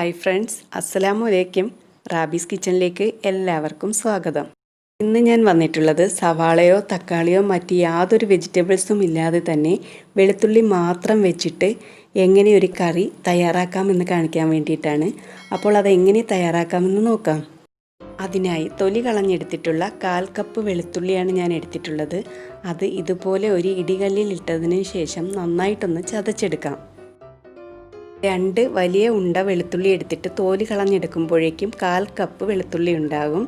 Hi friends, അസ്സലാമു അലൈക്കും. Rabies കിച്ചണിലേക്ക് എല്ലാവർക്കും സ്വാഗതം. ഇന്ന് ഞാൻ വന്നിട്ടുള്ളത് സവാളയോ തക്കാളിയോ മറ്റ് യാതൊരു വെജിറ്റബിൾസും ഇല്ലാതെ തന്നെ വെളുത്തുള്ളി മാത്രം വെച്ചിട്ട് എങ്ങനെ ഒരു കറി തയ്യാറാക്കാമെന്ന് കാണിക്കാൻ വേണ്ടിയിട്ടാണ്. അപ്പോൾ അതെങ്ങനെ തയ്യാറാക്കാമെന്ന് നോക്കാം. അതിനായി തൊലി കളഞ്ഞെടുത്തിട്ടുള്ള 1/4 കപ്പ് വെളുത്തുള്ളിയാണ് ഞാൻ എടുത്തിട്ടുള്ളത്. അത് ഇതുപോലെ ഒരു ഇടികല്ലിൽ ഇട്ടതിന് ശേഷം നന്നായിട്ടൊന്ന് ചതച്ചെടുക്കാം. 2 വലിയ ഉണ്ട വെളുത്തുള്ളി എടുത്തിട്ട് തോല് കളഞ്ഞെടുക്കുമ്പോഴേക്കും 1/4 കപ്പ് വെളുത്തുള്ളി ഉണ്ടാകും.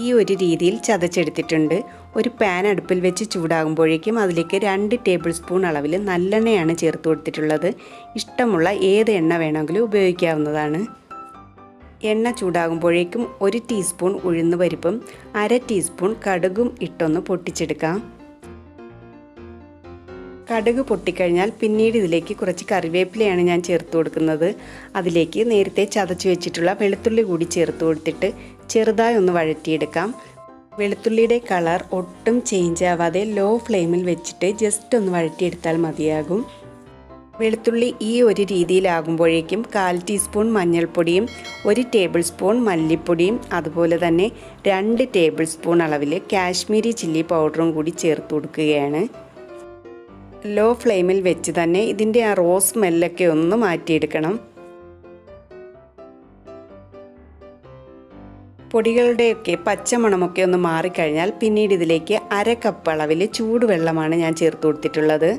ഈ ഒരു രീതിയിൽ ചതച്ചെടുത്തിട്ടുണ്ട്. ഒരു പാൻ അടുപ്പിൽ വെച്ച് ചൂടാകുമ്പോഴേക്കും അതിലേക്ക് 2 ടേബിൾ സ്പൂൺ അളവിൽ നല്ലെണ്ണയാണ് ചേർത്ത് കൊടുത്തിട്ടുള്ളത്. ഇഷ്ടമുള്ള ഏത് എണ്ണ വേണമെങ്കിലും ഉപയോഗിക്കാവുന്നതാണ്. എണ്ണ ചൂടാകുമ്പോഴേക്കും 1 ടീസ്പൂൺ ഉഴുന്ന് പരിപ്പും 1/2 ടീസ്പൂൺ കടുകും ഇട്ടൊന്ന് പൊട്ടിച്ചെടുക്കാം. കടുക് പൊട്ടിക്കഴിഞ്ഞാൽ പിന്നീട് ഇതിലേക്ക് കുറച്ച് കറിവേപ്പിലയാണ് ഞാൻ ചേർത്ത് കൊടുക്കുന്നത്. അതിലേക്ക് നേരത്തെ ചതച്ച് വെച്ചിട്ടുള്ള വെളുത്തുള്ളി കൂടി ചേർത്ത് കൊടുത്തിട്ട് ചെറുതായി ഒന്ന് വഴറ്റിയെടുക്കാം. വെളുത്തുള്ളിയുടെ കളർ ഒട്ടും ചേഞ്ച് ആവാതെ ലോ ഫ്ലെയിമിൽ വെച്ചിട്ട് ജസ്റ്റ് ഒന്ന് വഴറ്റിയെടുത്താൽ മതിയാകും. വെളുത്തുള്ളി ഈ ഒരു രീതിയിലാകുമ്പോഴേക്കും 1/4 ടീസ്പൂൺ മഞ്ഞൾപ്പൊടിയും 1 ടേബിൾ സ്പൂൺ മല്ലിപ്പൊടിയും അതുപോലെ തന്നെ 2 ടേബിൾ സ്പൂൺ അളവിൽ കാശ്മീരി ചില്ലി പൗഡറും കൂടി ചേർത്ത് കൊടുക്കുകയാണ്. ലോ ഫ്ലെയിമിൽ വെച്ച് തന്നെ ഇതിൻ്റെ ആ റോസ് സ്മെല്ലൊക്കെ ഒന്ന് മാറ്റിയെടുക്കണം. പൊടികളുടെയൊക്കെ പച്ചമണമൊക്കെ ഒന്ന് മാറിക്കഴിഞ്ഞാൽ പിന്നീട് ഇതിലേക്ക് 1/2 കപ്പ് അളവിൽ ചൂടുവെള്ളമാണ് ഞാൻ ചേർത്ത് കൊടുത്തിട്ടുള്ളത്.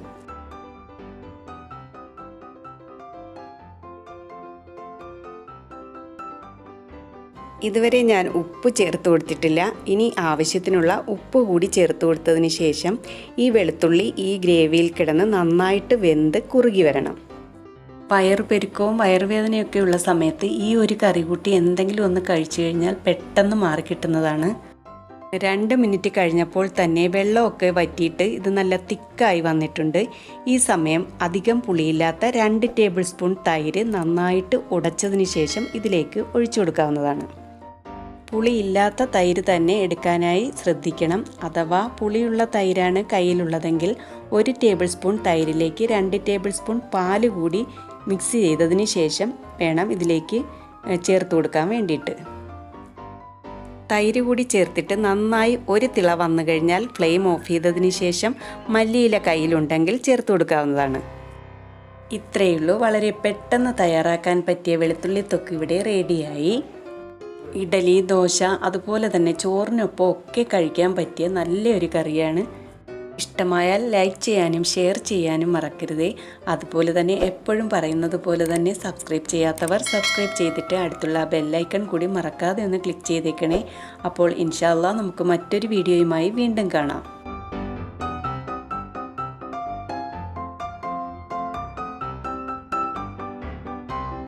ഇതുവരെ ഞാൻ ഉപ്പ് ചേർത്ത് കൊടുത്തിട്ടില്ല. ഇനി ആവശ്യത്തിനുള്ള ഉപ്പ് കൂടി ചേർത്ത് കൊടുത്തതിന് ശേഷം ഈ വെളുത്തുള്ളി ഈ ഗ്രേവിയിൽ കിടന്ന് നന്നായിട്ട് വെന്ത് കുറുകി വരണം. വയറുപെരുക്കവും വയറുവേദനയൊക്കെ ഉള്ള സമയത്ത് ഈ ഒരു കറി കൂട്ടി എന്തെങ്കിലും ഒന്ന് കഴിച്ചു കഴിഞ്ഞാൽ പെട്ടെന്ന് മാറിക്കിട്ടുന്നതാണ്. 2 മിനിറ്റ് കഴിഞ്ഞപ്പോൾ തന്നെ വെള്ളമൊക്കെ വറ്റിയിട്ട് ഇത് നല്ല തിക്കായി വന്നിട്ടുണ്ട്. ഈ സമയം അധികം പുളിയില്ലാത്ത 2 ടേബിൾ സ്പൂൺ തൈര് നന്നായിട്ട് ഉടച്ചതിന് ശേഷം ഇതിലേക്ക് ഒഴിച്ചു കൊടുക്കാവുന്നതാണ്. പുളിയില്ലാത്ത തൈര് തന്നെ എടുക്കാനായി ശ്രദ്ധിക്കണം. അഥവാ പുളിയുള്ള തൈരാണ് കയ്യിലുള്ളതെങ്കിൽ 1 ടേബിൾ സ്പൂൺ തൈരിലേക്ക് 2 ടേബിൾ സ്പൂൺ പാല് കൂടി മിക്സ് ചെയ്തതിന് ശേഷം വേണം ഇതിലേക്ക് ചേർത്ത് കൊടുക്കാൻ വേണ്ടിയിട്ട്. തൈര് കൂടി ചേർത്തിട്ട് നന്നായി ഒരു തിള വന്നു കഴിഞ്ഞാൽ ഫ്ലെയിം ഓഫ് ചെയ്തതിന് ശേഷം മല്ലിയില കയ്യിലുണ്ടെങ്കിൽ ചേർത്ത് കൊടുക്കാവുന്നതാണ്. ഇത്രയേ ഉള്ളൂ. വളരെ പെട്ടെന്ന് തയ്യാറാക്കാൻ പറ്റിയ വെളുത്തുള്ളി തൊക്ക് ഇവിടെ റെഡിയായി. ഇഡലി, ദോശ അതുപോലെ തന്നെ ചോറിനൊപ്പം ഒക്കെ കഴിക്കാൻ പറ്റിയ നല്ലൊരു കറിയാണ്. ഇഷ്ടമായാൽ ലൈക്ക് ചെയ്യാനും ഷെയർ ചെയ്യാനും മറക്കരുതേ. അതുപോലെ തന്നെ എപ്പോഴും പറയുന്നത് പോലെ തന്നെ സബ്സ്ക്രൈബ് ചെയ്യാത്തവർ സബ്സ്ക്രൈബ് ചെയ്തിട്ട് അടുത്തുള്ള ബെല്ലൈക്കൺ കൂടി മറക്കാതെ ഒന്ന് ക്ലിക്ക് ചെയ്തേക്കണേ. അപ്പോൾ ഇൻഷാ അല്ലാഹ് നമുക്ക് മറ്റൊരു വീഡിയോയുമായി വീണ്ടും കാണാം.